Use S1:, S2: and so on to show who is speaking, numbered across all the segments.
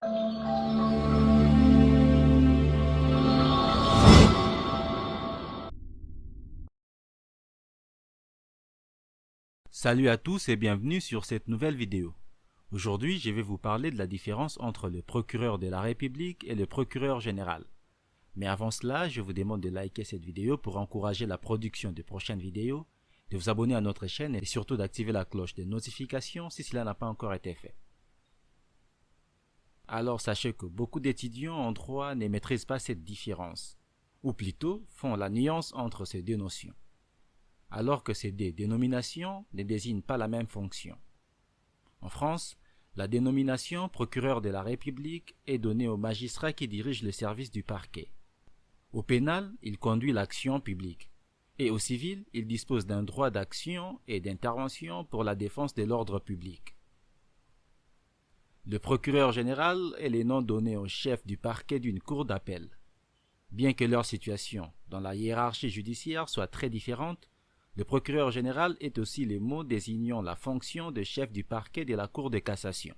S1: Salut à tous et bienvenue sur cette nouvelle vidéo. Aujourd'hui, je vais vous parler de la différence entre le procureur de la République et le procureur général. Mais avant cela, je vous demande de liker cette vidéo pour encourager la production de prochaines vidéos, de vous abonner à notre chaîne et surtout d'activer la cloche de notification si cela n'a pas encore été fait. Alors sachez que beaucoup d'étudiants en droit ne maîtrisent pas cette différence, ou plutôt font la nuance entre ces deux notions, alors que ces deux dénominations ne désignent pas la même fonction. En France, la dénomination procureur de la République est donnée au magistrat qui dirige le service du parquet. Au pénal, il conduit l'action publique. Et au civil, il dispose d'un droit d'action et d'intervention pour la défense de l'ordre public. Le procureur général est le nom donné au chef du parquet d'une cour d'appel. Bien que leur situation dans la hiérarchie judiciaire soit très différente, le procureur général est aussi le mot désignant la fonction de chef du parquet de la Cour de cassation.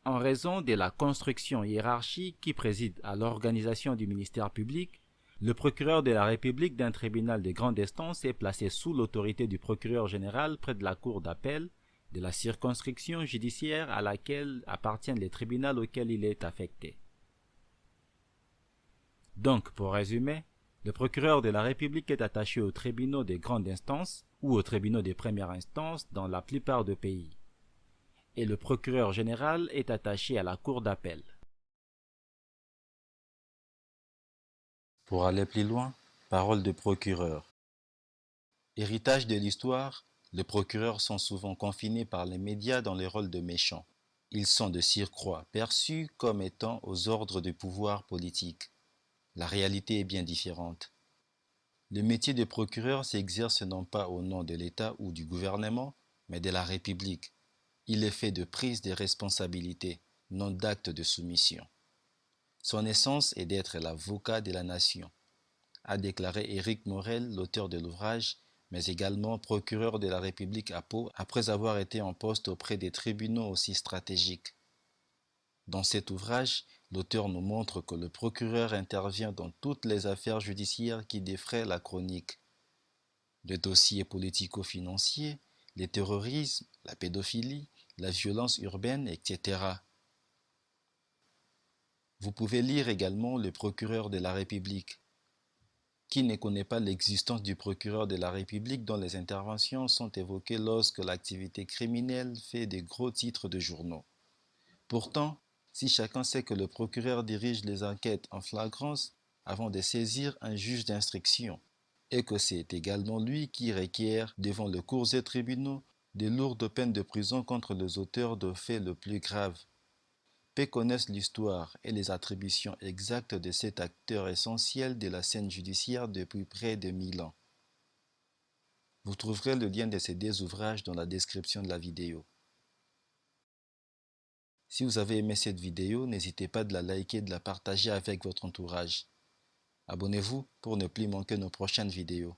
S1: En raison de la construction hiérarchique qui préside à l'organisation du ministère public, le procureur de la République d'un tribunal de grande instance est placé sous l'autorité du procureur général près de la cour d'appel de la circonscription judiciaire à laquelle appartient le tribunal auquel il est affecté. Donc, pour résumer, le procureur de la République est attaché aux tribunaux de grande instance ou aux tribunaux de première instance dans la plupart des pays. Et le procureur général est attaché à la cour d'appel.
S2: Pour aller plus loin, parole de procureur. Héritage de l'histoire, les procureurs sont souvent confinés par les médias dans les rôles de méchants. Ils sont de surcroît perçus comme étant aux ordres du pouvoir politique. La réalité est bien différente. Le métier de procureur s'exerce non pas au nom de l'État ou du gouvernement, mais de la République. Il est fait de prise de responsabilité, non d'acte de soumission. Son essence est d'être l'avocat de la nation, a déclaré Éric Morel, l'auteur de l'ouvrage, mais également procureur de la République à Pau après avoir été en poste auprès des tribunaux aussi stratégiques. Dans cet ouvrage, l'auteur nous montre que le procureur intervient dans toutes les affaires judiciaires qui défraient la chronique. Les dossiers politico-financiers, le terrorisme, la pédophilie, la violence urbaine, etc. Vous pouvez lire également le procureur de la République. Qui ne connaît pas l'existence du procureur de la République dont les interventions sont évoquées lorsque l'activité criminelle fait des gros titres de journaux? Pourtant, si chacun sait que le procureur dirige les enquêtes en flagrance avant de saisir un juge d'instruction, et que c'est également lui qui requiert devant les cours et tribunaux de lourdes peines de prison contre les auteurs de faits les plus graves, peu connaissent l'histoire et les attributions exactes de cet acteur essentiel de la scène judiciaire depuis près de 1000 ans. Vous trouverez le lien de ces deux ouvrages dans la description de la vidéo. Si vous avez aimé cette vidéo, n'hésitez pas de la liker et de la partager avec votre entourage. Abonnez-vous pour ne plus manquer nos prochaines vidéos.